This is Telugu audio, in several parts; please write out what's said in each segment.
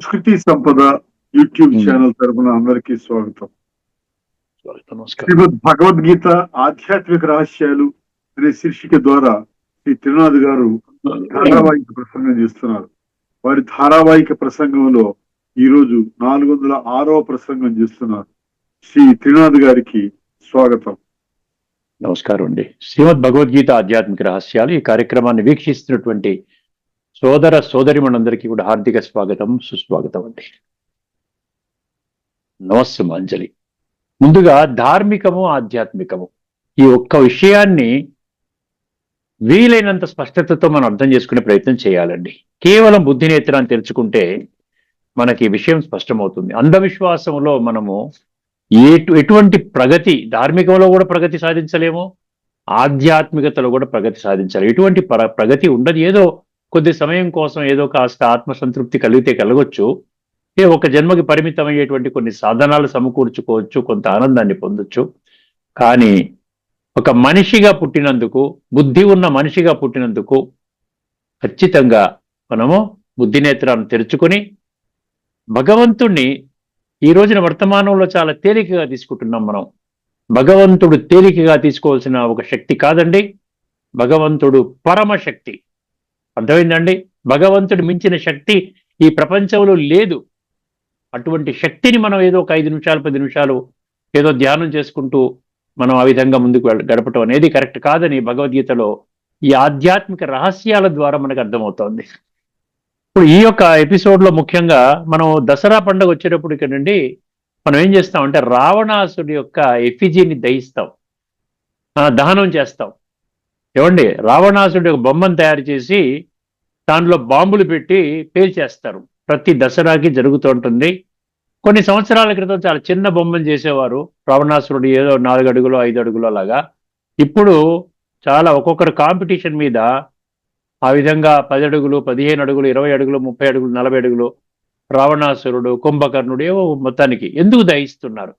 సంస్కృతి సంపద యూట్యూబ్ ఛానల్ తరపున అందరికీ స్వాగతం. నమస్కారం. శ్రీమద్ భగవద్గీత ఆధ్యాత్మిక రహస్యాలు అనే శీర్షిక ద్వారా శ్రీ త్రినాథ్ గారు ధారావాహిక ప్రసంగం చేస్తున్నారు. వారి ధారావాహిక ప్రసంగంలో ఈ రోజు 406వ ప్రసంగం చేస్తున్నారు. శ్రీ త్రినాథ్ గారికి స్వాగతం. నమస్కారం అండి. శ్రీమద్ భగవద్గీత ఆధ్యాత్మిక రహస్యాలు ఈ కార్యక్రమాన్ని వీక్షిస్తున్నటువంటి సోదర సోదరిమణులందరికీ కూడా హార్దిక స్వాగతం, సుస్వాగతం అండి. నమస్సుమాంజలి. ముందుగా ధార్మికము ఆధ్యాత్మికము ఈ ఒక్క విషయాన్ని వీలైనంత స్పష్టతతో మనం అర్థం చేసుకునే ప్రయత్నం చేయాలండి. కేవలం బుద్ధి నేత్రాన్ని తెరుచుకుంటే మనకి విషయం స్పష్టమవుతుంది. అంధవిశ్వాసంలో మనము ఎటువంటి ప్రగతి, ధార్మికంలో కూడా ప్రగతి సాధించలేము, ఆధ్యాత్మికతలో కూడా ప్రగతి సాధించాలి. ఎటువంటి ప్రగతి ఉండదు. ఏదో కొద్ది సమయం కోసం ఏదో కాస్త ఆత్మసంతృప్తి కలిగితే కలగొచ్చు, ఒక జన్మకి పరిమితమయ్యేటువంటి కొన్ని సాధనాలు సమకూర్చుకోవచ్చు, కొంత ఆనందాన్ని పొందొచ్చు. కానీ ఒక మనిషిగా పుట్టినందుకు, బుద్ధి ఉన్న మనిషిగా పుట్టినందుకు ఖచ్చితంగా మనము బుద్ధి నేత్రాలను తెరుచుకొని భగవంతుణ్ణి ఈ రోజున వర్తమానంలో చాలా తేలికగా తీసుకుంటున్నాం మనం. భగవంతుడు తేలికగా తీసుకోవాల్సిన ఒక శక్తి కాదండి. భగవంతుడు పరమశక్తి. అర్థమైందండి? భగవంతుడు మించిన శక్తి ఈ ప్రపంచంలో లేదు. అటువంటి శక్తిని మనం ఏదో ఒక 5 నిమిషాలు 10 నిమిషాలు ఏదో ధ్యానం చేసుకుంటూ మనం ఆ విధంగా ముందుకు గడపటం అనేది కరెక్ట్ కాదని భగవద్గీతలో ఈ ఆధ్యాత్మిక రహస్యాల ద్వారా మనకు అర్థమవుతోంది. ఇప్పుడు ఈ యొక్క ఎపిసోడ్లో ముఖ్యంగా మనం దసరా పండుగ వచ్చేటప్పుడు ఇక్కడండి మనం ఏం చేస్తామంటే రావణాసుడి యొక్క ఎఫిజీని దహిస్తాం, దహనం చేస్తాం. ఏమండి, రావణాసుడి యొక్క బొమ్మను తయారు చేసి దానిలో బాంబులు పెట్టి పేల్చేస్తారు. ప్రతి దసరాకి జరుగుతూ ఉంటుంది. కొన్ని సంవత్సరాల క్రితం చాలా చిన్న బొమ్మలు చేసేవారు, రావణాసురుడు ఏదో 4 అడుగులో 5 అడుగులో లాగా. ఇప్పుడు చాలా ఒక్కొక్కరు కాంపిటీషన్ మీద ఆ విధంగా 10 అడుగులు 15 అడుగులు 20 అడుగులు 30 అడుగులు 40 అడుగులు రావణాసురుడు, కుంభకర్ణుడు ఏవో మొత్తానికి ఎందుకు దహిస్తున్నారు?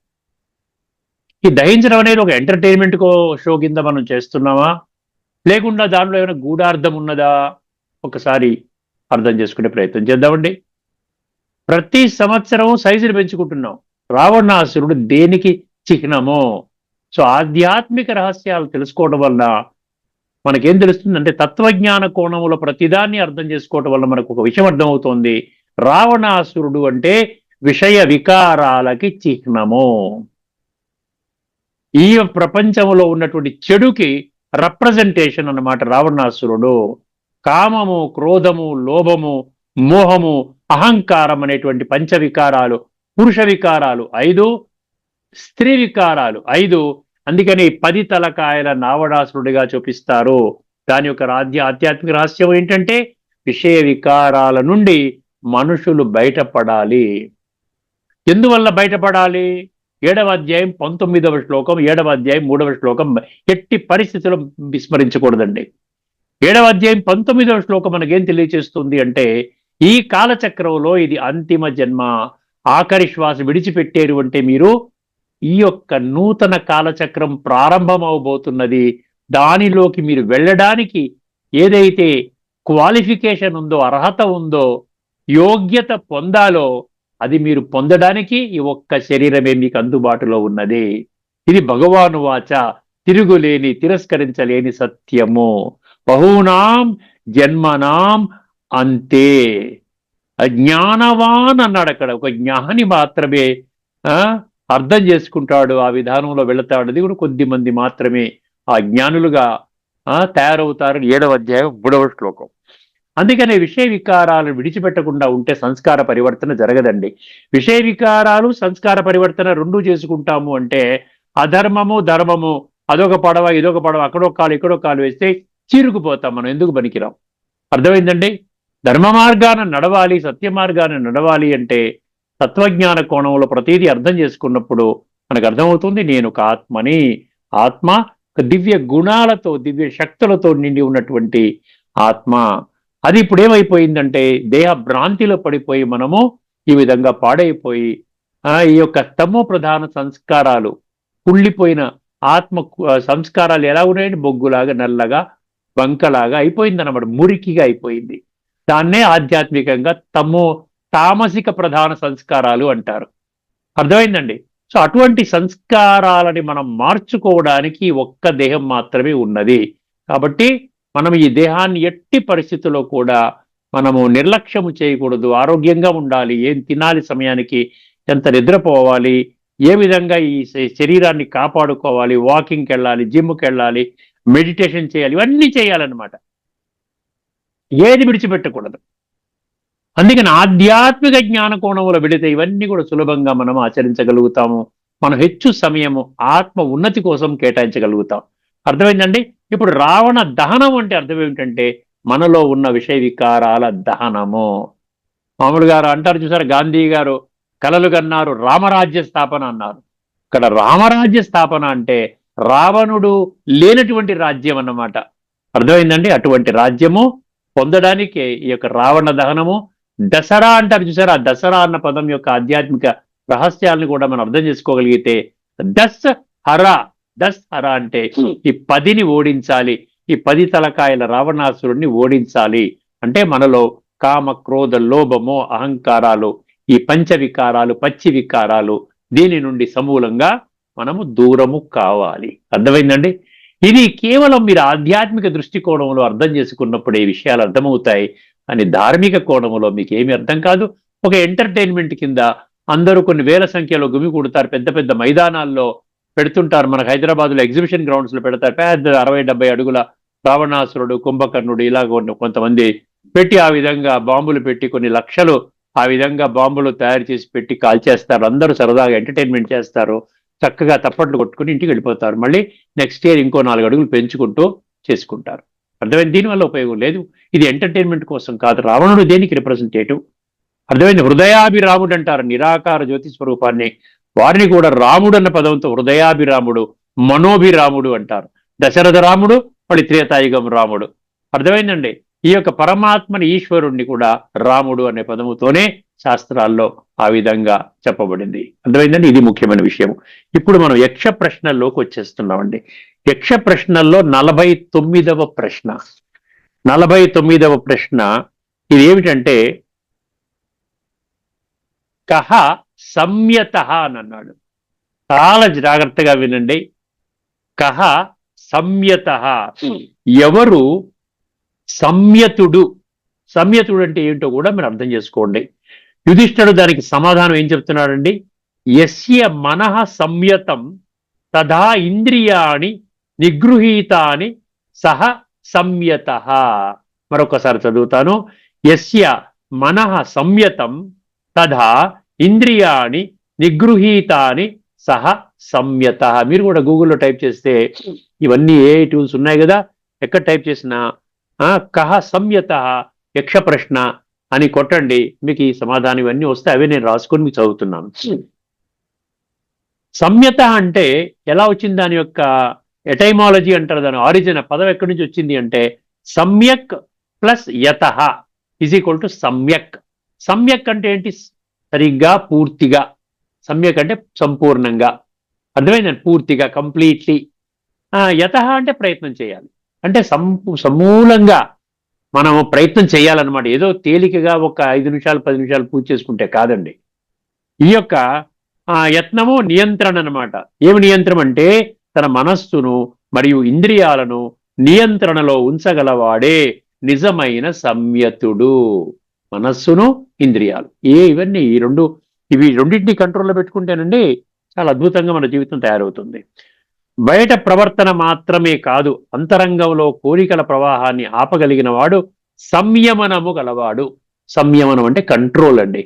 ఈ దహించడం అనేది ఒక ఎంటర్టైన్మెంట్ షో కింద మనం చేస్తున్నామా, లేకుండా దానిలో ఏమైనా గూఢార్థం ఉన్నదా? ఒకసారి అర్థం చేసుకునే ప్రయత్నం చేద్దామండి. ప్రతి సంవత్సరం సైజులు పెంచుకుంటున్నాం. రావణాసురుడు దేనికి చిహ్నమో? సో ఆధ్యాత్మిక రహస్యాలు తెలుసుకోవడం వల్ల మనకేం తెలుస్తుందంటే తత్వజ్ఞాన కోణంలో ప్రతిదాన్ని అర్థం చేసుకోవడం వల్ల మనకు ఒక విషయం అర్థమవుతోంది. రావణాసురుడు అంటే విషయ వికారాలకి చిహ్నము. ఈ ప్రపంచంలో ఉన్నటువంటి చెడుకి రిప్రజెంటేషన్ అన్నమాట రావణాసురుడు. కామము, క్రోధము, లోభము, మోహము, అహంకారం అనేటువంటి పంచవికారాలు, పురుష వికారాలు 5, స్త్రీ వికారాలు 5. అందుకని 10 తలకాయల నావడాసురుడిగా చూపిస్తారు. దాని యొక్క ఆధ్యాత్మిక రహస్యం ఏంటంటే విషయ వికారాల నుండి మనుషులు బయటపడాలి. ఎందువల్ల బయటపడాలి? 7వ అధ్యాయం 19వ శ్లోకం, 7వ అధ్యాయం 3వ శ్లోకం ఎట్టి పరిస్థితుల్లో విస్మరించకూడదండి. 7వ అధ్యాయం 19వ శ్లోకం మనకేం తెలియచేస్తుంది అంటే ఈ కాలచక్రంలో ఇది అంతిమ జన్మ, ఆఖరి శ్వాస విడిచిపెట్టేరు అంటే మీరు ఈ యొక్క నూతన కాలచక్రం ప్రారంభం అవబోతున్నది. దానిలోకి మీరు వెళ్ళడానికి ఏదైతే క్వాలిఫికేషన్ ఉందో, అర్హత ఉందో, యోగ్యత పొందాలో అది మీరు పొందడానికి ఈ ఒక్క శరీరమే మీకు అందుబాటులో ఉన్నది. ఇది భగవాను వాచ, తిరుగులేని తిరస్కరించలేని సత్యము. బహూనాం జన్మనాం అంతే. అజ్ఞానవాన్ అన్నాడు అక్కడ. ఒక జ్ఞాని మాత్రమే అర్థం చేసుకుంటాడు, ఆ విధానంలో వెళతాడు. అది కూడా కొద్ది మంది మాత్రమే ఆ జ్ఞానులుగా తయారవుతారు. 7వ అధ్యాయం 3వ శ్లోకం. అందుకనే విషయ వికారాలు విడిచిపెట్టకుండా ఉంటే సంస్కార పరివర్తన జరగదండి. విషయ వికారాలు సంస్కార పరివర్తన రెండూ చేసుకుంటాము అంటే అధర్మము ధర్మము, అదొక పడవ ఇదొక పడవ, అక్కడొక కాలు ఇక్కడొక కాలు వేస్తే చీరుకుపోతాం మనం. ఎందుకు పనికిరాం? అర్థమైందండి? ధర్మ మార్గాన నడవాలి, సత్య మార్గాన నడవాలి అంటే తత్వజ్ఞాన కోణంలో ప్రతిదీ అర్థం చేసుకున్నప్పుడు మనకు అర్థమవుతుంది నేను ఒక ఆత్మని. ఆత్మ దివ్య గుణాలతో, దివ్య శక్తులతో నిండి ఉన్నటువంటి ఆత్మ. అది ఇప్పుడు ఏమైపోయిందంటే దేహ భ్రాంతిలో పడిపోయి మనము ఈ విధంగా పాడైపోయి ఈ యొక్క తమో ప్రధాన సంస్కారాలు, కుళ్ళిపోయిన ఆత్మ సంస్కారాలు ఎలా ఉన్నాయండి? బొగ్గులాగా, నల్లగా, బంకలాగా అయిపోయింది అన్నమాట, మురికిగా అయిపోయింది. దాన్నే ఆధ్యాత్మికంగా తామసిక ప్రధాన సంస్కారాలు అంటారు. అర్థమైందండి? సో అటువంటి సంస్కారాలని మనం మార్చుకోవడానికి ఒక్క దేహం మాత్రమే ఉన్నది. కాబట్టి మనం ఈ దేహాన్ని ఎట్టి పరిస్థితుల్లో కూడా మనము నిర్లక్ష్యము చేయకూడదు. ఆరోగ్యంగా ఉండాలి. ఏం తినాలి, సమయానికి ఎంత నిద్రపోవాలి, ఏ విధంగా ఈ శరీరాన్ని కాపాడుకోవాలి, వాకింగ్కి వెళ్ళాలి, జిమ్కి వెళ్ళాలి, మెడిటేషన్ చేయాలి, ఇవన్నీ చేయాలన్నమాట. ఏది విడిచిపెట్టకూడదు. అందుకని ఆధ్యాత్మిక జ్ఞాన కోణంలో వెళితే ఇవన్నీ కూడా సులభంగా మనం ఆచరించగలుగుతాము. మనం హెచ్చు సమయము ఆత్మ ఉన్నతి కోసం కేటాయించగలుగుతాం. అర్థమైందండి? ఇప్పుడు రావణ దహనం అంటే అర్థం ఏమిటంటే మనలో ఉన్న విషయ వికారాల దహనము. మామూలుగా అంటారు చూసారు, గాంధీ గారు కలలు కన్నారు రామరాజ్య స్థాపన అన్నారు. ఇక్కడ రామరాజ్య స్థాపన అంటే రావణుడు లేనటువంటి రాజ్యం అన్నమాట. అర్థమైందండి? అటువంటి రాజ్యము పొందడానికి ఈ యొక్క రావణ దహనము, దసరా అంటారు చూసారా, ఆ దసరా అన్న పదం యొక్క ఆధ్యాత్మిక రహస్యాలను కూడా మనం అర్థం చేసుకోగలిగితే దస్ హర అంటే ఈ 10ని ఓడించాలి, ఈ 10 తలకాయల రావణాసురుణ్ణి ఓడించాలి. అంటే మనలో కామ, క్రోధ, లోభము, అహంకారాలు, ఈ పంచవికారాలు, పచ్చి వికారాలు, దీని నుండి సమూలంగా మనము దూరము కావాలి. అర్థమైందండి? ఇది కేవలం మీరు ఆధ్యాత్మిక దృష్టికోణంలో అర్థం చేసుకున్నప్పుడు ఈ విషయాలు అర్థమవుతాయి. అని ధార్మిక కోణంలో మీకు ఏమి అర్థం కాదు. ఒక ఎంటర్టైన్మెంట్ కింద అందరూ కొన్ని వేల సంఖ్యలో గుమికూడతారు, పెద్ద పెద్ద మైదానాల్లో పెడుతుంటారు. మనకు హైదరాబాద్లో ఎగ్జిబిషన్ గ్రౌండ్స్ లో పెడతారు, పెద్ద 60-70 అడుగుల రావణాసురుడు, కుంభకర్ణుడు ఇలా కొంతమంది పెట్టి ఆ విధంగా బాంబులు పెట్టి కొన్ని లక్షలు ఆ విధంగా బాంబులు తయారు చేసి పెట్టి కాల్చేస్తారు. అందరూ సరదాగా ఎంటర్టైన్మెంట్ చేస్తారు, చక్కగా తప్పట్లు కొట్టుకుని ఇంటికి వెళ్ళిపోతారు. మళ్ళీ నెక్స్ట్ ఇయర్ ఇంకో 4 అడుగులు పెంచుకుంటూ చేసుకుంటారు. అర్థమైంది? దీనివల్ల ఉపయోగం లేదు. ఇది ఎంటర్టైన్మెంట్ కోసం కాదు. రావణుడు దేనికి రిప్రజెంటేటివ్? అర్థమైంది? హృదయాభిరాముడు అంటారు నిరాకార జ్యోతి స్వరూపాన్ని. వారిని కూడా రాముడు అన్న పదంతో హృదయాభిరాముడు, మనోభిరాముడు అంటారు. దశరథ రాముడు, మళ్ళీ త్రేతాయుగం రాముడు. అర్థమైందండి? ఈ యొక్క పరమాత్మని, ఈశ్వరుణ్ణి కూడా రాముడు అనే పదముతోనే శాస్త్రాల్లో ఆ విధంగా చెప్పబడింది. అర్థమైందండి? ఇది ముఖ్యమైన విషయం. ఇప్పుడు మనం యక్ష ప్రశ్నల్లోకి వచ్చేస్తున్నామండి. యక్ష ప్రశ్నల్లో 49వ ప్రశ్న. 49వ ప్రశ్న ఇది ఏమిటంటే కహ సంయత అని అన్నాడు. చాలా జాగ్రత్తగా వినండి. కహ సంయత, ఎవరు సంయతుడు? సంయతుడు అంటే ఏంటో కూడా మీరు అర్థం చేసుకోండి. యుధిష్ఠుడు దానికి సమాధానం ఏం చెప్తున్నాడండి? యస్య మనః సంయతం తథా ఇంద్రియాణి నిగృహీతాని సహ సంయత. మరొకసారి చదువుతాను. యస్య మనః సంయతం తథా ఇంద్రియాణి నిగృహీతాని సహ సంయత. మీరు కూడా గూగుల్లో టైప్ చేస్తే ఇవన్నీ ఏ టూల్స్ ఉన్నాయి కదా, ఎక్కడ టైప్ చేసినా కహ సంయత యక్ష ప్రశ్న అని కొట్టండి, మీకు ఈ సమాధానం ఇవన్నీ వస్తే అవే నేను రాసుకొని మీకు చదువుతున్నాను. సంయత అంటే ఎలా వచ్చింది, దాని యొక్క ఎటైమాలజీ అంటారు, దాని ఆరిజిన్ పదం ఎక్కడి నుంచి వచ్చింది అంటే సమ్యక్ ప్లస్ యతః ఈజ్ ఈక్వల్ టు సమ్యక్. సమ్యక్ అంటే ఏంటి? సరిగ్గా, పూర్తిగా. సమ్యక్ అంటే సంపూర్ణంగా. అర్థమైందండి? పూర్తిగా, కంప్లీట్లీ. యతః అంటే ప్రయత్నం చేయాలి, అంటే సమూలంగా మనము ప్రయత్నం చేయాలన్నమాట. ఏదో తేలికగా ఒక 5 నిమిషాలు 10 నిమిషాలు పూజ చేసుకుంటే కాదండి. ఈ యొక్క యత్నము నియంత్రణ అన్నమాట. ఏమి నియంత్రణ అంటే తన మనస్సును మరియు ఇంద్రియాలను నియంత్రణలో ఉంచగలవాడే నిజమైన సంయతుడు. మనస్సును, ఇంద్రియాలు ఇవన్నీ ఇవి రెండింటిని కంట్రోల్లో పెట్టుకుంటేనండి చాలా అద్భుతంగా మన జీవితం తయారవుతుంది. బయట ప్రవర్తన మాత్రమే కాదు, అంతరంగంలో కోరికల ప్రవాహాన్ని ఆపగలిగిన వాడు సంయమనము గలవాడు. సంయమనం అంటే కంట్రోల్ అండి.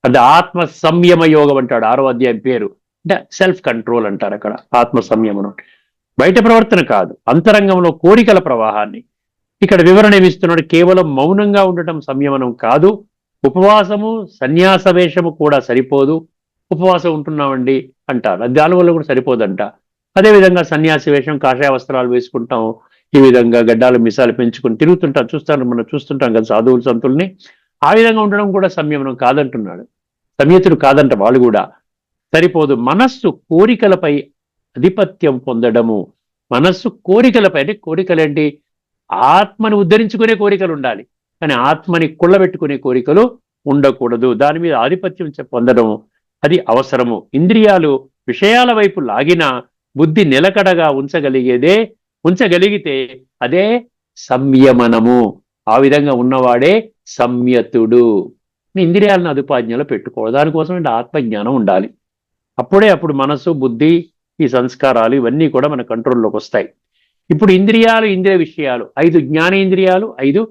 అది ఆత్మ సంయమ యోగం అంటాడు 6వ అధ్యాయం పేరు. అంటే సెల్ఫ్ కంట్రోల్ అంటారు అక్కడ ఆత్మ సంయమనం. బయట ప్రవర్తన కాదు, అంతరంగంలో కోరికల ప్రవాహాన్ని. ఇక్కడ వివరణ ఏమిస్తున్నాడు? కేవలం మౌనంగా ఉండటం సంయమనం కాదు, ఉపవాసము, సన్యాస వేషము కూడా సరిపోదు. ఉపవాసం ఉంటున్నామండి అంటారు, అది దానివల్ల కూడా సరిపోదంట. అదేవిధంగా సన్యాసి వేషం, కాషాయ వస్త్రాలు వేసుకుంటాం, ఈ విధంగా గడ్డాలు మిసాలు పెంచుకుని తిరుగుతుంటాం, మనం చూస్తుంటాం కదా సాధువులు సంతుల్ని. ఆ విధంగా ఉండడం కూడా సంయమనం కాదంటున్నాడు. సంయతుడు కాదంట వాళ్ళు కూడా. సరిపోదు, మనస్సు కోరికలపై ఆధిపత్యం పొందడము. మనస్సు కోరికలపై, అంటే కోరికలేంటి? ఆత్మను ఉద్ధరించుకునే కోరికలు ఉండాలి, కానీ ఆత్మని కుళ్ళబెట్టుకునే కోరికలు ఉండకూడదు. దాని మీద ఆధిపత్యం పొందడం అది అవసరము. ఇంద్రియాలు విషయాల వైపు లాగినా బుద్ధి నిలకడగా ఉంచగలిగితే అదే సంయమనము. ఆ విధంగా ఉన్నవాడే సంయతుడు. ఇంద్రియాలను అదుపాజ్ఞలో పెట్టుకోవాలి. దానికోసం ఆత్మజ్ఞానం ఉండాలి. అప్పుడు మనసు, బుద్ధి, ఈ సంస్కారాలు ఇవన్నీ కూడా మన కంట్రోల్లోకి వస్తాయి. ఇప్పుడు ఇంద్రియాలు, ఇంద్రియ విషయాలు 5 జ్ఞానేంద్రియాలు, 5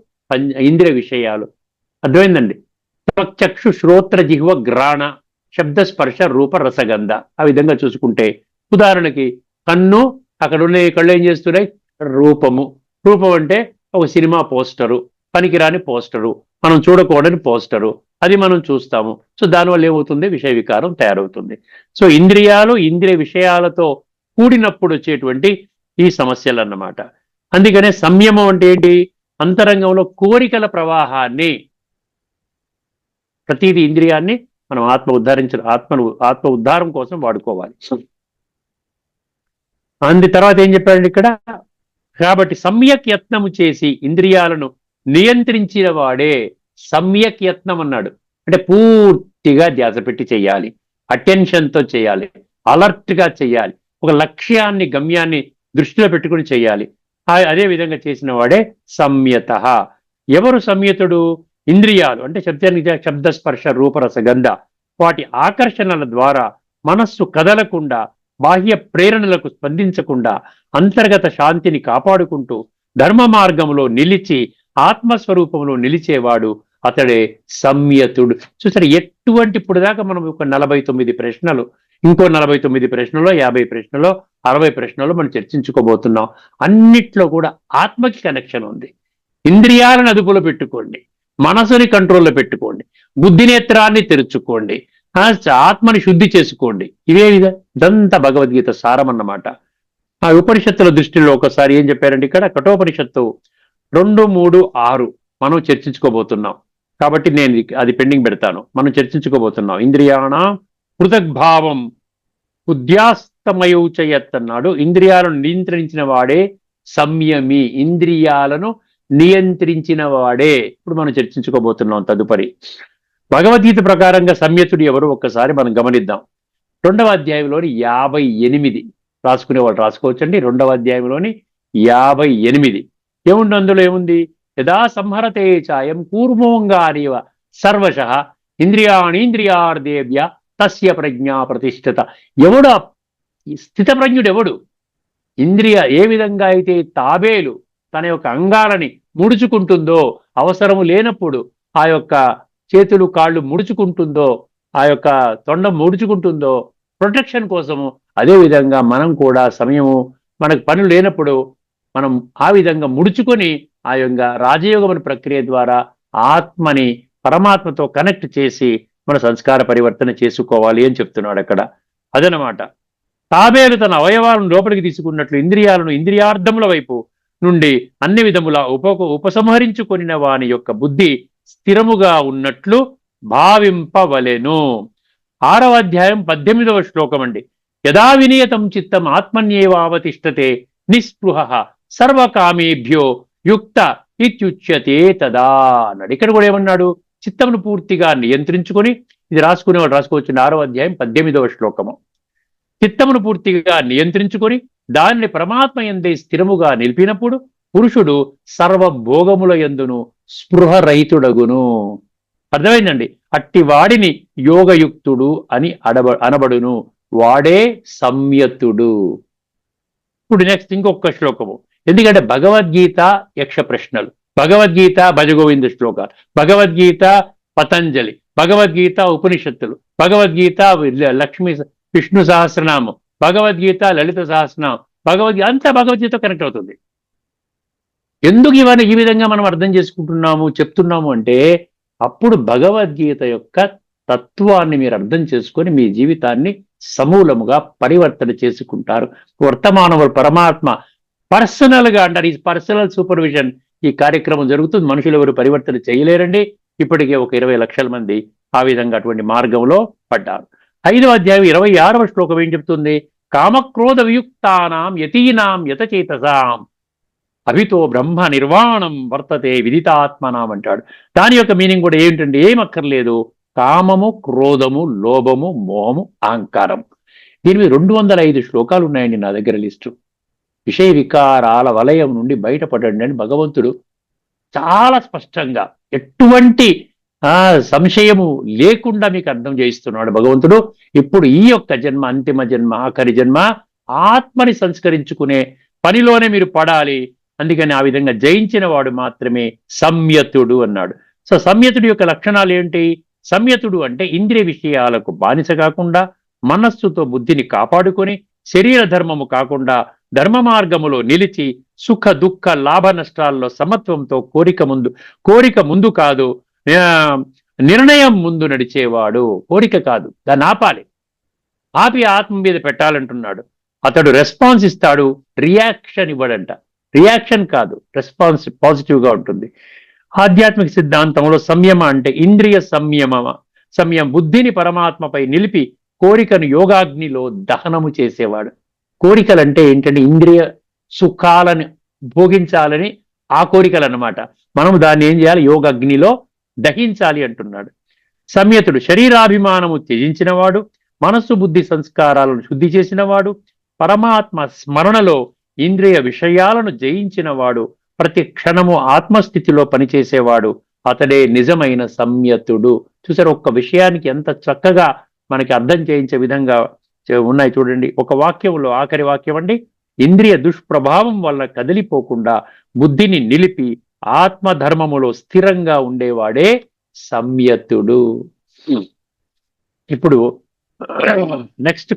ఇంద్రియ విషయాలు. అర్థమైందండి? చక్షు, శ్రోత్ర, జిహ్వ, గ్రాణ, శబ్ద, స్పర్శ, రూప, రసగంధ. ఆ విధంగా చూసుకుంటే ఉదాహరణకి కన్ను, అక్కడ ఉన్న కళ్ళు ఏం చేస్తున్నాయి? రూపము. రూపం అంటే ఒక సినిమా పోస్టరు, పనికిరాని పోస్టరు, మనం చూడకూడని పోస్టరు, అది మనం చూస్తాము. సో దానివల్ల ఏమవుతుంది? విషయ వికారం తయారవుతుంది. సో ఇంద్రియాలు, ఇంద్రియ విషయాలతో కూడినప్పుడు వచ్చేటువంటి ఈ సమస్యలు అన్నమాట. అందుకనే సంయమం అంటే ఏంటి? అంతరంగంలో కోరికల ప్రవాహాన్ని, ప్రతిదీ ఇంద్రియాన్ని మనం ఆత్మ ఉద్ధారం కోసం వాడుకోవాలి. అందు తర్వాత ఏం చెప్పారండి ఇక్కడ? కాబట్టి సమ్యక్ యత్నము చేసి ఇంద్రియాలను నియంత్రించిన వాడే సమ్యక్ యత్నం అన్నాడు. అంటే పూర్తిగా ధ్యాస పెట్టి చేయాలి, అటెన్షన్తో చేయాలి, అలర్ట్గా చేయాలి, ఒక లక్ష్యాన్ని, గమ్యాన్ని దృష్టిలో పెట్టుకుని చేయాలి. అదే విధంగా చేసిన వాడే సంయత. ఎవరు సంయతుడు? ఇంద్రియాలు అంటే శబ్ద, స్పర్శ, రూపరస, గంధ వాటి ఆకర్షణల ద్వారా మనస్సు కదలకుండా, బాహ్య ప్రేరణలకు స్పందించకుండా అంతర్గత శాంతిని కాపాడుకుంటూ ధర్మ మార్గంలో నిలిచి ఆత్మస్వరూపంలో నిలిచేవాడు అతడే సంయతుడు. చూసారు ఎటువంటి? ఇప్పుడు దాకా మనం ఒక 49 ప్రశ్నలు, ఇంకో 49 ప్రశ్నలో, 50 ప్రశ్నలో, 60 ప్రశ్నలో మనం చర్చించుకోబోతున్నాం. అన్నిట్లో కూడా ఆత్మకి కనెక్షన్ ఉంది. ఇంద్రియాలను అదుపులో పెట్టుకోండి, మనసుని కంట్రోల్లో పెట్టుకోండి, బుద్ధినేత్రాన్ని తెరుచుకోండి, ఆత్మని శుద్ధి చేసుకోండి. ఇదంతా భగవద్గీత సారం అన్నమాట. ఆ ఉపనిషత్తుల దృష్టిలో ఒకసారి ఏం చెప్పారంటే ఇక్కడ కఠోపనిషత్తు 2, 3, 6 మనం చర్చించుకోబోతున్నాం. కాబట్టి నేను అది పెండింగ్ పెడతాను. మనం చర్చించుకోబోతున్నాం. ఇంద్రియాణ పృథగ్భావం ఉద్యాస్తమయూచయత్ అన్నాడు. ఇంద్రియాలను నియంత్రించిన వాడే సంయమి. ఇంద్రియాలను నియంత్రించిన వాడే ఇప్పుడు మనం చర్చించుకోబోతున్నాం. తదుపరి భగవద్గీత ప్రకారంగా సంయతుడు ఎవరు ఒక్కసారి మనం గమనిద్దాం. 2వ అధ్యాయంలోని 58 రాసుకునే వాళ్ళు రాసుకోవచ్చండి. 2వ అధ్యాయంలోని 58 ఏముంది? అందులో ఏముంది? యదా సంహరతే చాయం కూర్మోంగానివ సర్వశ ఇంద్రియాణీంద్రియార్దేవ్య తస్య ప్రజ్ఞా ప్రతిష్ఠిత. ఎవడు స్థితప్రజ్ఞుడు? ఎవడు? ఏ విధంగా అయితే తాబేలు తన యొక్క అంగాలని ముడుచుకుంటుందో, అవసరము లేనప్పుడు ఆ యొక్క చేతులు, కాళ్ళు ముడుచుకుంటుందో, ఆ యొక్క తొండం ముడుచుకుంటుందో ప్రొటెక్షన్ కోసము, అదేవిధంగా మనం కూడా సమయము మనకు పనులు లేనప్పుడు మనం ఆ విధంగా ముడుచుకొని ఆ యొక్క రాజయోగమైన ప్రక్రియ ద్వారా ఆత్మని పరమాత్మతో కనెక్ట్ చేసి మన సంస్కార పరివర్తన చేసుకోవాలి అని చెప్తున్నాడు అక్కడ. అదనమాట. తాబేలు తన అవయవాలను లోపలికి తీసుకున్నట్లు ఇంద్రియాలను ఇంద్రియార్థముల వైపు నుండి అన్ని విధముల ఉపసంహరించుకొనిన వాని యొక్క బుద్ధి స్థిరముగా ఉన్నట్లు భావింపవలెను. 6వ అధ్యాయం 18వ శ్లోకం అండి. యదా వినియతం చిత్తం ఆత్మన్యేవావతిష్టతే నిస్పృహ సర్వకామేభ్యో యుక్త ఇత్యుచ్యతే తదా అన్నాడు. ఇక్కడ కూడా ఏమన్నాడు? చిత్తమును పూర్తిగా నియంత్రించుకొని, ఇది రాసుకునేవాడు రాసుకోవచ్చు. 6వ అధ్యాయం 18వ శ్లోకము. చిత్తమును పూర్తిగా నియంత్రించుకొని దానిని పరమాత్మ యందే స్థిరముగా నిలిపినప్పుడు పురుషుడు సర్వభోగముల యందును స్పృహరహితుడగును. అర్థమైందండి? అట్టి వాడిని యోగయుక్తుడు అని అనబడును. వాడే సంయతుడు. ఇప్పుడు నెక్స్ట్ ఇంకొక శ్లోకము. ఎందుకంటే భగవద్గీత యక్ష ప్రశ్నలు, భగవద్గీత భజగోవింద శ్లోకాలు, భగవద్గీత పతంజలి, భగవద్గీత ఉపనిషత్తులు, భగవద్గీత లక్ష్మీ విష్ణు సహస్రనామం, భగవద్గీత లలిత సహస్రనామం, అంతా భగవద్గీత కనెక్ట్ అవుతుంది. ఎందుకు ఇవన్నీ ఈ విధంగా మనం అర్థం చేసుకుంటున్నాము, చెప్తున్నాము అంటే అప్పుడు భగవద్గీత యొక్క తత్వాన్ని మీరు అర్థం చేసుకొని మీ జీవితాన్ని సమూలముగా పరివర్తన చేసుకుంటారు. వర్తమానంలో పరమాత్మ పర్సనల్గా అంటారు. ఈ పర్సనల్ సూపర్విజన్ ఈ కార్యక్రమం జరుగుతుంది. మనుషులు ఎవరు పరివర్తన చేయలేరండి. ఇప్పటికే ఒక 20 లక్షల మంది ఆ విధంగా అటువంటి మార్గంలో పడ్డారు. 5వ అధ్యాయం 26వ శ్లోకం ఏం చెప్తుంది? కామక్రోధ వియుక్తానాం యతీనాం యతచేతసాం అభితో బ్రహ్మ నిర్వాణం వర్తతే విదితాత్మనాం అంటాడు. దాని యొక్క మీనింగ్ కూడా ఏమిటంటే ఏమక్కర్లేదు, కామము, క్రోధము, లోభము, మోహము, అహంకారం. దీని మీద 205 శ్లోకాలు ఉన్నాయండి నా దగ్గర లిస్టు. విషయ వికారాల వలయం నుండి బయటపడండి అని భగవంతుడు చాలా స్పష్టంగా ఎటువంటి సంశయము లేకుండా మీకు అర్థం చేయిస్తున్నాడు భగవంతుడు. ఇప్పుడు ఈ యొక్క జన్మ, అంతిమ జన్మ, ఆఖరి జన్మ, ఆత్మని సంస్కరించుకునే పనిలోనే మీరు పడాలి. అందుకని ఆ విధంగా జయించిన వాడు మాత్రమే సంయతుడు అన్నాడు. సో సంయతుడి యొక్క లక్షణాలు ఏంటి? సంయతుడు అంటే ఇంద్రియ విషయాలకు బానిస కాకుండా, మనస్సుతో బుద్ధిని కాపాడుకొని, శరీర ధర్మము కాకుండా ధర్మ మార్గములో నిలిచి, సుఖ దుఃఖ లాభ నష్టాల్లో సమత్వంతో కోరిక ముందు కాదు, నిర్ణయం ముందు నడిచేవాడు. కోరిక కాదు, దాన్ని ఆపాలి, ఆపి ఆత్మ మీద పెట్టాలంటున్నాడు. అతడు రెస్పాన్స్ ఇస్తాడు, రియాక్షన్ ఇవ్వడంట. రియాక్షన్ కాదు, రెస్పాన్స్ పాజిటివ్గా ఉంటుంది. ఆధ్యాత్మిక సిద్ధాంతంలో సంయమ అంటే ఇంద్రియ సంయమ బుద్ధిని పరమాత్మపై నిలిపి కోరికను యోగాగ్నిలో దహనము చేసేవాడు. కోరికలంటే ఏంటంటే ఇంద్రియ సుఖాలను భోగించాలని ఆ కోరికలు అన్నమాట. మనం దాన్ని ఏం చేయాలి? యోగాగ్నిలో దహించాలి అంటున్నాడు. సంయతుడు శరీరాభిమానము త్యజించినవాడు, మనస్సు బుద్ధి సంస్కారాలను శుద్ధి చేసినవాడు, పరమాత్మ స్మరణలో ఇంద్రియ విషయాలను జయించినవాడు, ప్రతి క్షణము ఆత్మస్థితిలో పనిచేసేవాడు, అతడే నిజమైన సంయతుడు. చూసారు, ఒక్క విషయానికి ఎంత చక్కగా మనకి అర్థం చేయించే విధంగా ఉన్నాయి చూడండి. ఒక వాక్యంలో ఆఖరి వాక్యం అండి, ఇంద్రియ దుష్ప్రభావం వల్ల కదిలిపోకుండా బుద్ధిని నిలిపి ఆత్మధర్మములో స్థిరంగా ఉండేవాడే సంయతుడు. ఇప్పుడు నెక్స్ట్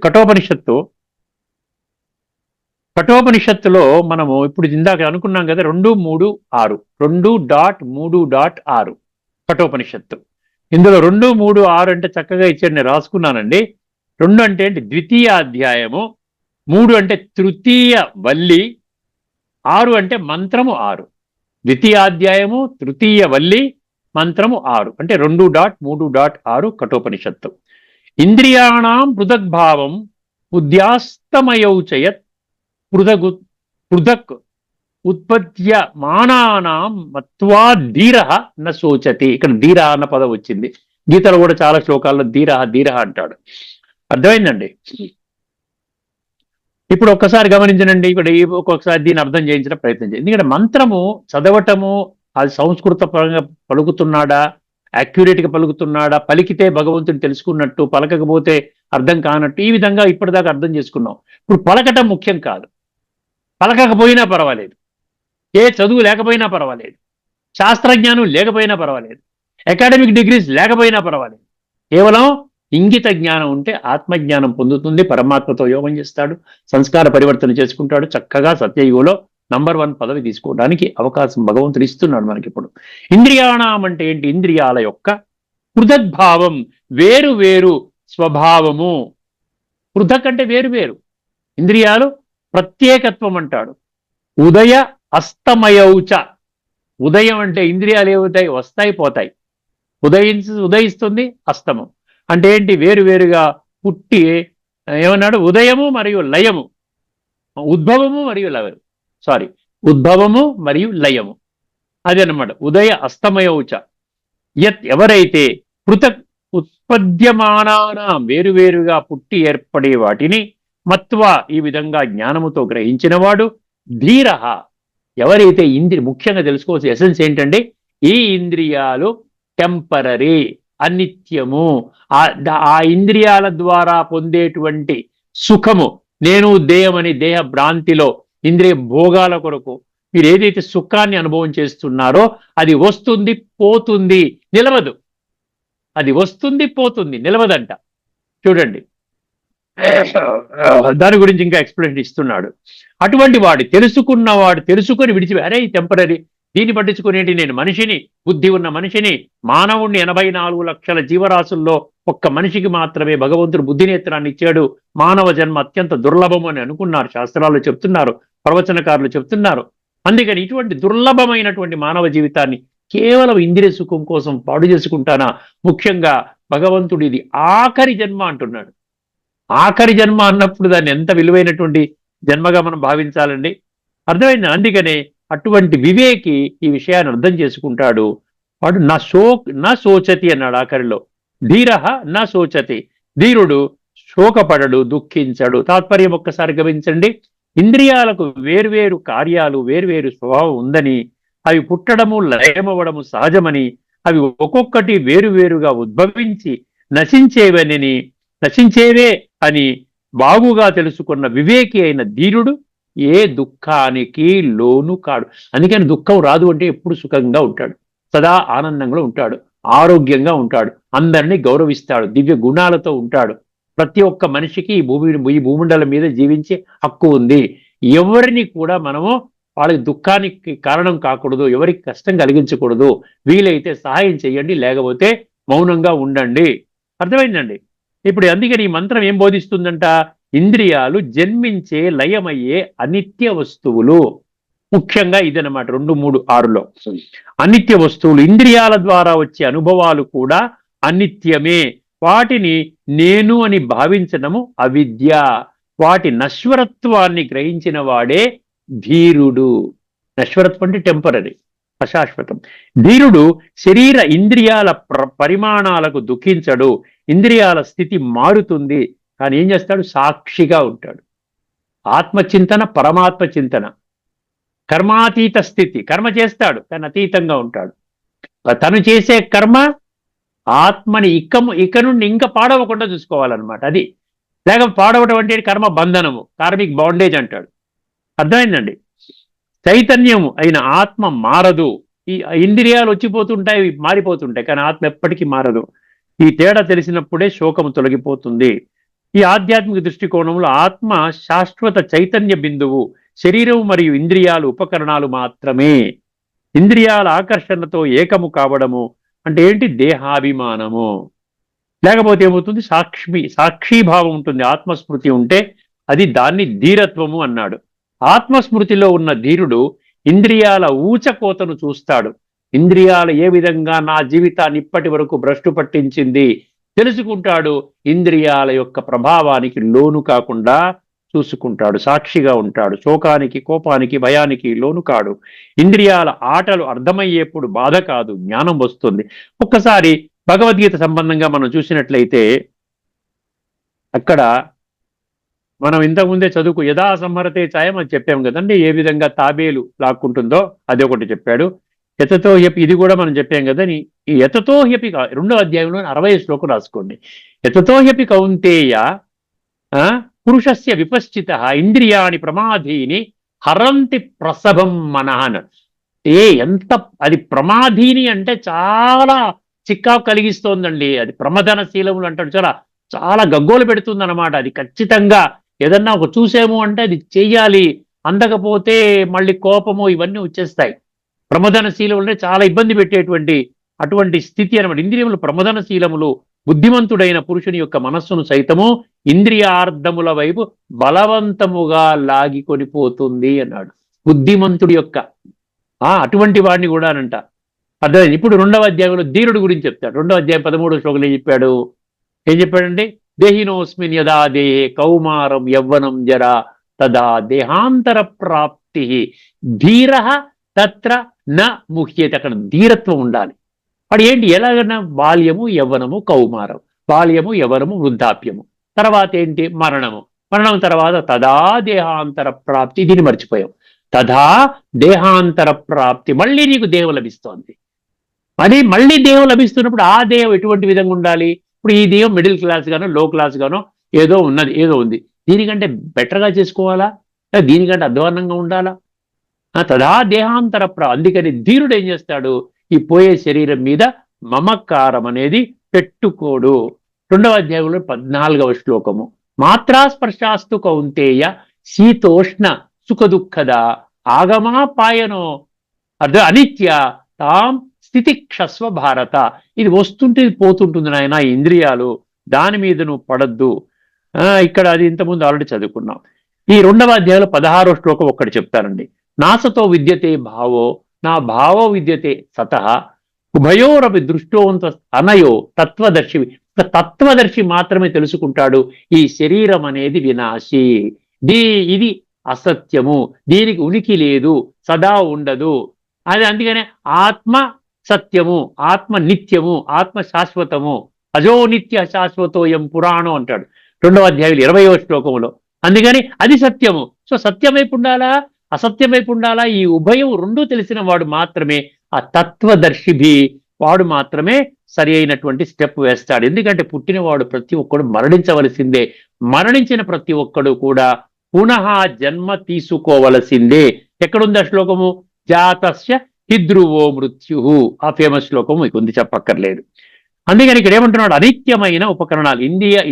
కఠోపనిషత్తులో మనము ఇప్పుడు ఇందాక అనుకున్నాం కదా, 2:3:6 2.3.6 కఠోపనిషత్తు. ఇందులో 2:3:6 అంటే చక్కగా ఇచ్చాడు, నేను రాసుకున్నానండి. 2 అంటే ద్వితీయ అధ్యాయము, 3 అంటే తృతీయ వల్లి, 6 అంటే మంత్రము 6. ద్వితీయాధ్యాయము, తృతీయ వల్లి, మంత్రము 6 అంటే 2.3.6 కఠోపనిషత్తు. ఇంద్రియాణం పృథగ్భావం బుద్ధ్యాస్తమయౌచయత్ పృథక్ ఉత్పద్యమానానాం మత్వా ధీరః న శోచతి. ఇక్కడ ధీర అన్న పదం వచ్చింది. గీతలో కూడా చాలా శ్లోకాల్లో ధీర అంటాడు. అర్థమైందండి? ఇప్పుడు ఒక్కసారి గమనించనండి, ఇక్కడ ఒక్కొక్కసారి దీన్ని అర్థం చేయించిన ప్రయత్నం చేయండి. ఎందుకంటే మంత్రము చదవటము, అది సంస్కృత పరంగా పలుకుతున్నాడా, యాక్యురేట్గా పలుకుతున్నాడా, పలికితే భగవంతుని తెలుసుకున్నట్టు, పలకకపోతే అర్థం కానట్టు, ఈ విధంగా ఇప్పటిదాకా అర్థం చేసుకున్నాం. ఇప్పుడు పలకటం ముఖ్యం కాదు, పలకకపోయినా పర్వాలేదు, ఏ చదువు లేకపోయినా పర్వాలేదు, శాస్త్రజ్ఞానం లేకపోయినా పర్వాలేదు, అకాడమిక్ డిగ్రీస్ లేకపోయినా పర్వాలేదు, కేవలం ఇంగిత జ్ఞానం ఉంటే ఆత్మజ్ఞానం పొందుతుంది. పరమాత్మతో యోగం చేస్తాడు, సంస్కార పరివర్తన చేసుకుంటాడు, చక్కగా సత్యయుగంలో నంబర్ 1 పదవి తీసుకోవడానికి అవకాశం భగవంతుడు ఇస్తున్నాడు మనకి. ఇప్పుడు ఇంద్రియాణం అంటే ఏంటి? ఇంద్రియాల యొక్క పృథగ్భావం, వేరు వేరు స్వభావము. పృథక్ అంటే వేరు వేరు, ఇంద్రియాలు ప్రత్యేకత్వం అంటాడు. ఉదయ అస్తమయౌచ, ఉదయం అంటే ఇంద్రియాలు ఏమవుతాయి? వస్తాయి పోతాయి. ఉదయిస్తుంది, అస్తమం అంటే ఏంటి? వేరువేరుగా పుట్టి ఏమన్నాడు? ఉదయము మరియు లయము, ఉద్భవము మరియు లయము, అది అన్నమాట ఉదయ అస్తమయౌచ. ఎవరైతే పృథక్ ఉత్పద్యమానానా, వేరువేరుగా పుట్టి ఏర్పడే వాటిని, మత్వా ఈ విధంగా జ్ఞానముతో గ్రహించినవాడు, ధీరః. ఎవరైతే ముఖ్యంగా తెలుసుకోవాల్సిన ఎసెన్స్ ఏంటంటే, ఈ ఇంద్రియాలు టెంపరరీ, అనిత్యము. ఆ ఇంద్రియాల ద్వారా పొందేటువంటి సుఖము, నేను దేహమని దేహ భ్రాంతిలో ఇంద్రియ భోగాల కొరకు మీరు ఏదైతే సుఖాన్ని అనుభవం చేస్తున్నారో అది వస్తుంది పోతుంది, నిలవదు. అది వస్తుంది పోతుంది, నిలవదంట. చూడండి, దాని గురించి ఇంకా ఎక్స్ప్లెయిన్ ఇస్తున్నాడు. అటువంటి వాడు తెలుసుకొని అరే ఈ టెంపరరీ, దీన్ని పట్టించుకునేటి, నేను మనిషిని, బుద్ధి ఉన్న మనిషిని, మానవుణ్ణి 84 లక్షల జీవరాశుల్లో ఒక్క మనిషికి మాత్రమే భగవంతుడు బుద్ధినేత్రాన్ని ఇచ్చాడు. మానవ జన్మ అత్యంత దుర్లభం అని అనుకున్నారు, శాస్త్రాలు చెప్తున్నారు, ప్రవచనకారులు చెప్తున్నారు. అందుకని ఇటువంటి దుర్లభమైనటువంటి మానవ జీవితాన్ని కేవలం ఇంద్రియ సుఖం కోసం పాడు చేసుకుంటానా? ముఖ్యంగా భగవంతుడు ఇది ఆఖరి జన్మ అంటున్నాడు. ఆఖరి జన్మ అన్నప్పుడు దాన్ని ఎంత విలువైనటువంటి జన్మగా మనం భావించాలండి. అర్థమైంది? అందుకనే అటువంటి వివేకి ఈ విషయాన్ని అర్థం చేసుకుంటాడు. వాడు నా శోచతి అన్నాడు ఆఖరిలో. ధీరః నా శోచతి, ధీరుడు శోకపడడు, దుఃఖించడు. తాత్పర్యం ఒక్కసారి గమనించండి. ఇంద్రియాలకు వేర్వేరు కార్యాలు, వేర్వేరు స్వభావం ఉందని, అవి పుట్టడము లయమవ్వడము సహజమని, అవి ఒక్కొక్కటి వేరువేరుగా ఉద్భవించి నశించేవే అని బాగుగా తెలుసుకున్న వివేకి అయిన ధీరుడు ఏ దుఃఖానికి లోను కాడు. అందుకని దుఃఖం రాదు అంటే ఎప్పుడు సుఖంగా ఉంటాడు, సదా ఆనందంగా ఉంటాడు, ఆరోగ్యంగా ఉంటాడు, అందరినీ గౌరవిస్తాడు, దివ్య గుణాలతో ఉంటాడు. ప్రతి ఒక్క మనిషికి ఈ భూమండలం మీద జీవించే హక్కు ఉంది. ఎవరిని కూడా మనము వాళ్ళకి దుఃఖానికి కారణం కాకూడదు, ఎవరికి కష్టం కలిగించకూడదు. వీలైతే సహాయం చేయండి, లేకపోతే మౌనంగా ఉండండి. అర్థమైందండి? ఇప్పుడు అందుకని ఈ మంత్రం ఏం బోధిస్తుందంట? ఇంద్రియాలు జన్మించే లయమయ్యే అనిత్య వస్తువులు. ముఖ్యంగా ఇదనమాట 2-3-6లో అనిత్య వస్తువులు. ఇంద్రియాల ద్వారా వచ్చే అనుభవాలు కూడా అనిత్యమే. వాటిని నేను అని భావించడము అవిద్య. వాటి నశ్వరత్వాన్ని గ్రహించిన వాడే ధీరుడు. నశ్వరత్వం అంటే టెంపరరీ, అశాశ్వతం. ధీరుడు శరీర ఇంద్రియాల పరిమాణాలకు దుఃఖించడు. ఇంద్రియాల స్థితి మారుతుంది, కానీ ఏం చేస్తాడు? సాక్షిగా ఉంటాడు. ఆత్మచింతన, పరమాత్మ చింతన, కర్మాతీత స్థితి. కర్మ చేస్తాడు కానీ అతీతంగా ఉంటాడు. తను చేసే కర్మ ఆత్మని ఇక నుండి ఇంకా పాడవకుండా చూసుకోవాలన్నమాట. అది లేక పాడవటం అంటే కర్మ బంధనము, కార్మిక్ బాండేజ్ అంటాడు. అర్థమైందండి? చైతన్యము అయిన ఆత్మ మారదు. ఈ ఇంద్రియాలు వచ్చిపోతుంటాయి, మారిపోతుంటాయి, కానీ ఆత్మ ఎప్పటికీ మారదు. ఈ తేడా తెలిసినప్పుడే శోకము తొలగిపోతుంది. ఈ ఆధ్యాత్మిక దృష్టికోణంలో ఆత్మ శాశ్వత చైతన్య బిందువు, శరీరం మరియు ఇంద్రియాలు ఉపకరణాలు మాత్రమే. ఇంద్రియాల ఆకర్షణతో ఏకము కావడము అంటే ఏంటి? దేహాభిమానము. లేకపోతే ఏమవుతుంది? సాక్షీభావం ఉంటుంది. ఆత్మస్మృతి ఉంటే అది దాన్ని ధీరత్వము అన్నాడు. ఆత్మస్మృతిలో ఉన్న ధీరుడు ఇంద్రియాల ఊచకోతను చూస్తాడు. ఇంద్రియాలు ఏ విధంగా నా జీవితాన్ని ఇప్పటి వరకు భ్రష్టు పట్టించింది తెలుసుకుంటాడు. ఇంద్రియాల యొక్క ప్రభావానికి లోను కాకుండా చూసుకుంటాడు, సాక్షిగా ఉంటాడు. శోకానికి, కోపానికి, భయానికి లోను కాడు. ఇంద్రియాల ఆటలు అర్థమయ్యేప్పుడు బాధ కాదు, జ్ఞానం వస్తుంది. ఒక్కసారి భగవద్గీత సంబంధంగా మనం చూసినట్లయితే అక్కడ మనం ఇంతకుముందే చదువుకు యథా సంహరతే ఛాయం అని చెప్పాము కదండి. ఏ విధంగా తాబేలు లాక్కుంటుందో అదే ఒకటి చెప్పాడు. యతతో హ్యపి, ఇది కూడా మనం చెప్పాం కదా. ఈ యతతో హ్యపి 2వ అధ్యాయంలో 60వ శ్లోకం రాసుకోండి. యతతో హ్యపి కౌంతేయ పురుషస్య విపశ్చిత ఇంద్రియాణి ప్రమాధీని హరంతి ప్రసభం మనః. ఎంత అది ప్రమాధీని అంటే చాలా చిక్కాకు కలిగిస్తోందండి. అది ప్రమదనశీలములు అంటాడు, చాలా గగ్గోలు పెడుతుంది అనమాట. అది ఖచ్చితంగా ఏదన్నా ఒక చూసేమో అంటే అది చెయ్యాలి, అందకపోతే మళ్ళీ కోపము ఇవన్నీ వచ్చేస్తాయి. ప్రమదనశీలములు అంటే చాలా ఇబ్బంది పెట్టేటువంటి అటువంటి స్థితి అనమాట. ఇంద్రియములు ప్రమదనశీలములు. బుద్ధిమంతుడైన పురుషుని యొక్క మనస్సును సైతము ఇంద్రియార్థముల వైపు బలవంతముగా లాగికొనిపోతుంది అన్నాడు. బుద్ధిమంతుడి యొక్క అటువంటి వాడిని కూడా అనంట. అర్థమైంది? ఇప్పుడు 2వ అధ్యాయంలో ధీరుడు గురించి చెప్తాడు. 2వ అధ్యాయం 13వ శ్లోకంలో ఏం చెప్పాడండి? దేహినోస్మిన్ యదా దేహే కౌమారం యవ్వనం జరా తదా దేహాంతర ప్రాప్తి ధీర తత్ర న ముహ్యతే. అక్కడ ధీరత్వం ఉండాలి. వాడు ఏంటి? ఎలాగన్నా బాల్యము, యవ్వనము, కౌమారం, బాల్యము, యవ్వనము, వృద్ధాప్యము, తర్వాత ఏంటి? మరణము, మరణం తర్వాత తదా దేహాంతర ప్రాప్తి. దీన్ని మర్చిపోయాం. తదా దేహాంతర ప్రాప్తి, మళ్ళీ నీకు దేహం లభిస్తోంది. అది మళ్ళీ దేహం లభిస్తున్నప్పుడు ఆ దేహం ఎటువంటి విధంగా ఉండాలి? ఇప్పుడు ఈ దేహం మిడిల్ క్లాస్ గానో, లో క్లాస్ గానో ఏదో ఉంది. దీనికంటే బెటర్గా చేసుకోవాలా? దీనికంటే అధ్వాన్నంగా ఉండాలా? తదా దేహాంతర అందుకని ధీరుడు ఏం చేస్తాడు? ఈ పోయే శరీరం మీద మమకారం అనేది పెట్టుకోడు. 2వ అధ్యాయంలో 14వ శ్లోకము. మాత్రా స్పర్శాస్తు కౌంతేయ శీతోష్ణ సుఖ దుఃఖద ఆగమాపాయనో అనిత్య తాం స్థితి క్షస్వ భారత. ఇది వస్తుంటే పోతుంటుంది నాయన, ఇంద్రియాలు, దాని మీద నువ్వు పడద్దు. ఇక్కడ అది ఇంతకుముందు ఆల్రెడీ చదువుకున్నాం. ఈ 2వ అధ్యాయంలో 16వ శ్లోకం ఒక్కటి చెప్తానండి. నాసతో విద్యతే భావో నా భావో విద్యతే సతః ఉభయోరపి దృష్టోంత అనయో తత్వదర్శి. తత్వదర్శి మాత్రమే తెలుసుకుంటాడు ఈ శరీరం అనేది వినాశి. ఇది అసత్యము, దీనికి ఉనికి లేదు, సదా ఉండదు. అది అందుకనే ఆత్మ సత్యము, ఆత్మ నిత్యము, ఆత్మ శాశ్వతము, అజో నిత్య శాశ్వతోయం పురాణం అంటాడు 2వ అధ్యాయం 20వ శ్లోకములో. అందుకని అది సత్యము. సో సత్యం వైపు ఉండాలా, అసత్యం వైపు ఉండాలా, ఈ ఉభయం రెండూ తెలిసిన వాడు మాత్రమే, ఆ తత్వదర్శిభి వాడు మాత్రమే సరి అయినటువంటి స్టెప్ వేస్తాడు. ఎందుకంటే పుట్టినవాడు ప్రతి ఒక్కడు మరణించవలసిందే, మరణించిన ప్రతి ఒక్కడు కూడా పునః జన్మ తీసుకోవలసిందే. ఎక్కడుంది ఆ శ్లోకము? జాతస్య హిద్రువో మృత్యు, ఆ ఫేమస్ శ్లోకం మీకు ఉంది, చెప్పక్కర్లేదు. అందుకని ఇక్కడ ఏమంటున్నాడు? అనిత్యమైన ఉపకరణాలు.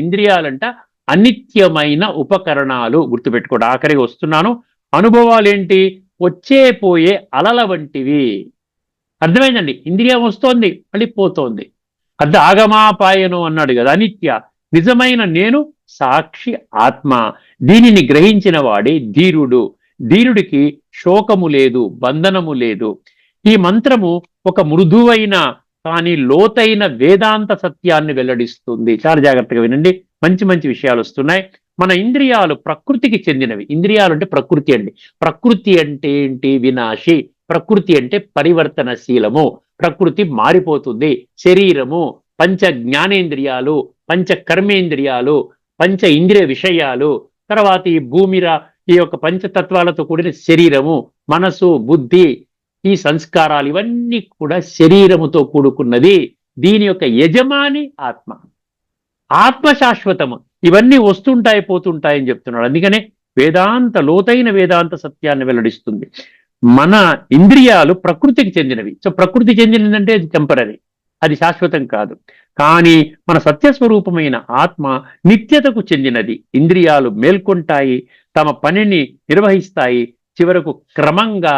ఇంద్రియాలంట అనిత్యమైన ఉపకరణాలు. గుర్తుపెట్టుకోండి. ఆఖరికి వస్తున్నాను. అనుభవాలు ఏంటి? వచ్చే పోయే అలల వంటివి. అర్థమైందండి? ఇంద్రియం వస్తోంది, మళ్ళీ పోతోంది. ఆగమాపాయనం అన్నాడు కదా. అనిత్య. నిజమైన నేను సాక్షి ఆత్మ. దీనిని గ్రహించిన వాడే ధీరుడు. ధీరుడికి శోకము లేదు, బంధనము లేదు. ఈ మంత్రము ఒక మృదువైన కానీ లోతైన వేదాంత సత్యాన్ని వెల్లడిస్తుంది. చాలా జాగ్రత్తగా వినండి, మంచి మంచి విషయాలు వస్తున్నాయి. మన ఇంద్రియాలు ప్రకృతికి చెందినవి. ఇంద్రియాలు అంటే ప్రకృతి అండి. ప్రకృతి అంటే ఏంటి? వినాశి. ప్రకృతి అంటే పరివర్తనశీలము. ప్రకృతి మారిపోతుంది. శరీరము, పంచ జ్ఞానేంద్రియాలు, పంచ కర్మేంద్రియాలు, పంచ ఇంద్రియ విషయాలు, తర్వాత ఈ ఈ యొక్క పంచతత్వాలతో కూడిన శరీరము, మనసు, బుద్ధి, ఈ సంస్కారాలు, ఇవన్నీ కూడా శరీరముతో కూడుకున్నది. దీని యొక్క యజమాని ఆత్మ. ఆత్మ శాశ్వతము. ఇవన్నీ వస్తుంటాయి, పోతుంటాయని చెప్తున్నాడు. అందుకనే లోతైన వేదాంత సత్యాన్ని వెల్లడిస్తుంది. మన ఇంద్రియాలు ప్రకృతికి చెందినవి. సో ప్రకృతి చెందినదంటే అది టెంపరరీ, అది శాశ్వతం కాదు. కానీ మన సత్యస్వరూపమైన ఆత్మ నిత్యతకు చెందినది. ఇంద్రియాలు మేల్కొంటాయి, తమ పనిని నిర్వహిస్తాయి, చివరకు క్రమంగా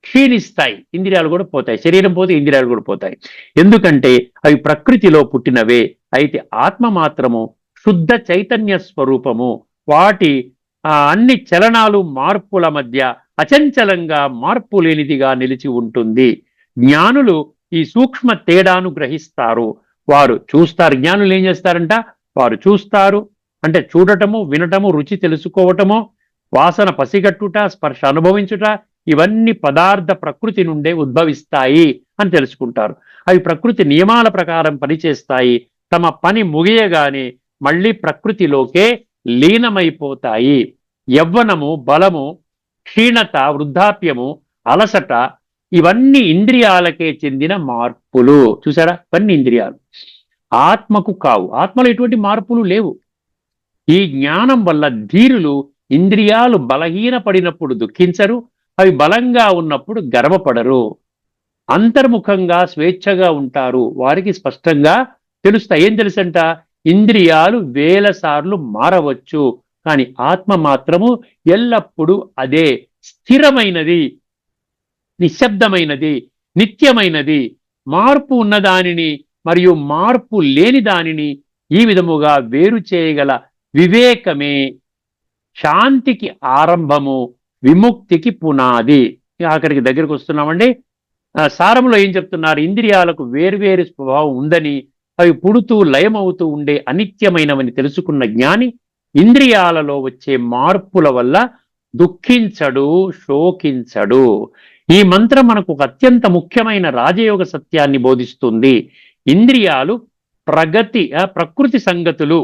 క్షీణిస్తాయి. ఇంద్రియాలు కూడా పోతాయి. శరీరం పోతే ఇంద్రియాలు కూడా పోతాయి. ఎందుకంటే అవి ప్రకృతిలో పుట్టినవే. అయితే ఆత్మ మాత్రము శుద్ధ చైతన్య స్వరూపము. వాటి అన్ని చలనాలు, మార్పుల మధ్య అచంచలంగా మార్పు లేనిదిగా నిలిచి ఉంటుంది. జ్ఞానులు ఈ సూక్ష్మ తేడాను గ్రహిస్తారు. వారు చూస్తారు. జ్ఞానులు ఏం చేస్తారంట? వారు చూస్తారు అంటే చూడటము, వినటము, రుచి తెలుసుకోవటము, వాసన పసిగట్టుట, స్పర్శ అనుభవించుట, ఇవన్నీ పదార్థ ప్రకృతి నుండే ఉద్భవిస్తాయి అని తెలుసుకుంటారు. అవి ప్రకృతి నియమాల ప్రకారం పనిచేస్తాయి. తమ పని ముగియగానే మళ్ళీ ప్రకృతిలోకే లీనమైపోతాయి. యవ్వనము, బలము, క్షీణత, వృద్ధాప్యము, అలసట, ఇవన్నీ ఇంద్రియాలకే చెందిన మార్పులు. చూసారా? ఇవన్నీ ఇంద్రియాలు, ఆత్మకు కావు. ఆత్మలో ఎటువంటి మార్పులు లేవు. ఈ జ్ఞానం వల్ల ధీరులు ఇంద్రియాలు బలహీనపడినప్పుడు దుఃఖించరు, అవి బలంగా ఉన్నప్పుడు గర్వపడరు. అంతర్ముఖంగా స్వేచ్ఛగా ఉంటారు. వారికి స్పష్టంగా తెలుస్తాయి. ఏం తెలుసంట? ఇంద్రియాలు 1000 సార్లు మారవచ్చు, కానీ ఆత్మ మాత్రము ఎల్లప్పుడూ అదే, స్థిరమైనది, నిశ్శబ్దమైనది, నిత్యమైనది. మార్పు ఉన్నదానిని మరియు మార్పు లేని దానిని ఈ విధముగా వేరు చేయగల వివేకమే శాంతికి ఆరంభము, విముక్తికి పునాది. అక్కడికి దగ్గరికి వస్తున్నామండి. సారంలో ఏం చెప్తున్నారు? ఇంద్రియాలకు వేర్వేరు స్వభావం ఉందని, అవి పుడుతూ లయమవుతూ ఉండే అనిత్యమైనవని తెలుసుకున్న జ్ఞాని ఇంద్రియాలలో వచ్చే మార్పుల వల్ల దుఃఖించడు, శోకించడు. ఈ మంత్రం మనకు ఒక అత్యంత ముఖ్యమైన రాజయోగ సత్యాన్ని బోధిస్తుంది. ఇంద్రియాలు ప్రకృతి సంగతులు.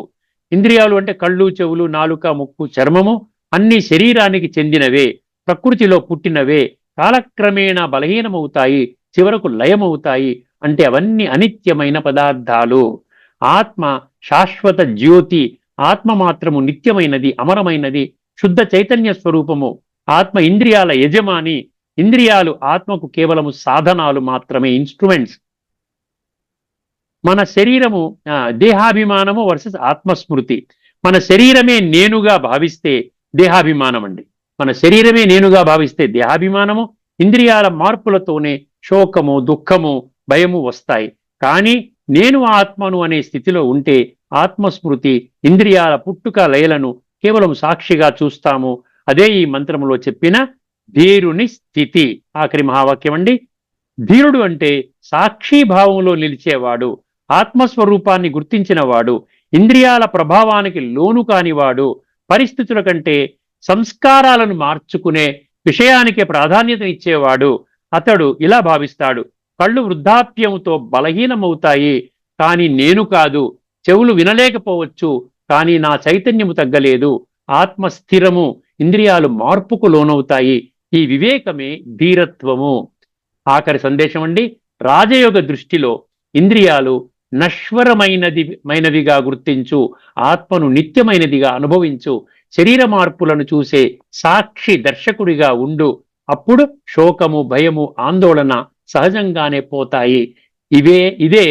ఇంద్రియాలు అంటే కళ్ళు, చెవులు, నాలుక, ముక్కు, చర్మము అన్ని శరీరానికి చెందినవే, ప్రకృతిలో పుట్టినవే. కాలక్రమేణా బలహీనమవుతాయి, చివరకు లయమవుతాయి. అంటే అవన్నీ అనిత్యమైన పదార్థాలు. ఆత్మ శాశ్వత జ్యోతి. ఆత్మ మాత్రము నిత్యమైనది, అమరమైనది, శుద్ధ చైతన్య స్వరూపము. ఆత్మ ఇంద్రియాల యజమాని. ఇంద్రియాలు ఆత్మకు కేవలము సాధనాలు మాత్రమే, ఇన్స్ట్రుమెంట్స్. మన శరీరము దేహాభిమానము వర్సెస్ ఆత్మస్మృతి. మన శరీరమే నేనుగా భావిస్తే దేహాభిమానం అండి. మన శరీరమే నేనుగా భావిస్తే దేహాభిమానము, ఇంద్రియాల మార్పులతోనే శోకము, దుఃఖము, భయము వస్తాయి. కానీ నేను ఆత్మను అనే స్థితిలో ఉంటే ఆత్మస్మృతి, ఇంద్రియాల పుట్టుక లయలను కేవలం సాక్షిగా చూస్తాము. అదే ఈ మంత్రములో చెప్పిన ధీరుని స్థితి. ఆఖరి మహావాక్యం అండి. ధీరుడు అంటే సాక్షిభావంలో నిలిచేవాడు, ఆత్మస్వరూపాన్ని గుర్తించిన వాడు, ఇంద్రియాల ప్రభావానికి లోను కానివాడు, పరిస్థితుల కంటే సంస్కారాలను మార్చుకునే విషయానికి ప్రాధాన్యత ఇచ్చేవాడు. అతడు ఇలా భావిస్తాడు, కళ్ళు వృద్ధాప్యముతో బలహీనమవుతాయి, కానీ నేను కాదు. చెవులు వినలేకపోవచ్చు, కానీ నా చైతన్యము తగ్గలేదు. ఆత్మ స్థిరము, ఇంద్రియాలు మార్పుకు లోనవుతాయి. ఈ వివేకమే ధీరత్వము. ఆఖరి సందేశం అండి, రాజయోగ దృష్టిలో ఇంద్రియాలు నశ్వరమైనవిగా గుర్తించు, ఆత్మను నిత్యమైనదిగా అనుభవించు, శరీర మార్పులను చూసే సాక్షి దర్శకుడిగా ఉండు. అప్పుడు శోకము, భయము, ఆందోళన సహజంగానే పోతాయి. ఇదే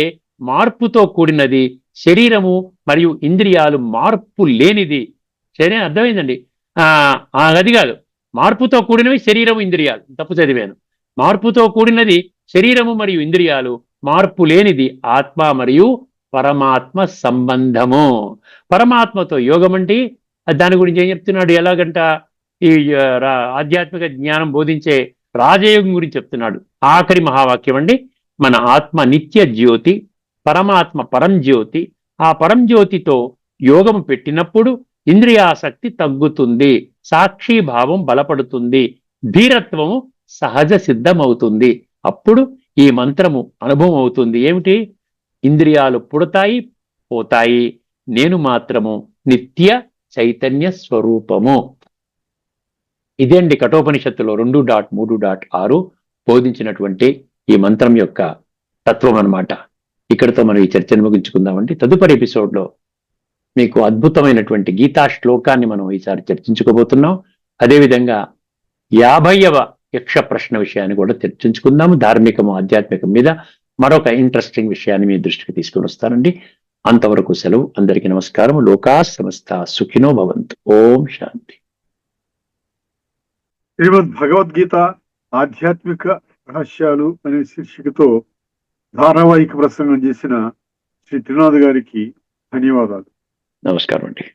మార్పుతో కూడినది. శరీరము మరియు ఇంద్రియాలు మార్పు లేనిది. శరీరం అర్థమైందండి. అది కాదు, మార్పుతో కూడినవి శరీరము ఇంద్రియాలు, తప్పు చదివాను. మార్పుతో కూడినది శరీరము మరియు ఇంద్రియాలు, మార్పు లేనిది ఆత్మ మరియు పరమాత్మ సంబంధము. పరమాత్మతో యోగం అంటే దాని గురించి ఏం చెప్తున్నాడు? ఎలాగంట ఈ ఆధ్యాత్మిక జ్ఞానం బోధించే రాజయోగం గురించి చెప్తున్నాడు. ఆఖరి మహావాక్యం అండి, మన ఆత్మ నిత్య జ్యోతి, పరమాత్మ పరంజ్యోతి. ఆ పరంజ్యోతితో యోగము పెట్టినప్పుడు ఇంద్రియాసక్తి తగ్గుతుంది, సాక్షిభావం బలపడుతుంది, ధీరత్వము సహజ సిద్ధమవుతుంది. అప్పుడు ఈ మంత్రము అనుభవం అవుతుంది. ఏమిటి? ఇంద్రియాలు పుడతాయి, పోతాయి, నేను మాత్రము నిత్య చైతన్య స్వరూపము. ఇదేండి కఠోపనిషత్తులో 2.3.6 బోధించినటువంటి ఈ మంత్రం యొక్క తత్వం అన్నమాట. ఇక్కడితో మనం ఈ చర్చను ముగించుకుందామండి. తదుపరి ఎపిసోడ్లో మీకు అద్భుతమైనటువంటి గీతా శ్లోకాన్ని మనం ఈసారి చర్చించుకోబోతున్నాం. అదేవిధంగా 50వ యక్ష ప్రశ్న విషయాన్ని కూడా చర్చించుకుందాము. ధార్మికము, ఆధ్యాత్మికం మీద మరొక ఇంట్రెస్టింగ్ విషయాన్ని మీ దృష్టికి తీసుకుని వస్తానండి. అంతవరకు సెలవు. అందరికీ నమస్కారం. లోకా సమస్త సుఖినో భవంతు. ఓం శాంతి. శ్రీమద్ భగవద్గీత ఆధ్యాత్మిక రహస్యాలు అనే శీర్షికతో ధారావాహిక ప్రసంగం చేసిన శ్రీ త్రినాథ్ గారికి ధన్యవాదాలు. నమస్కారం అండి.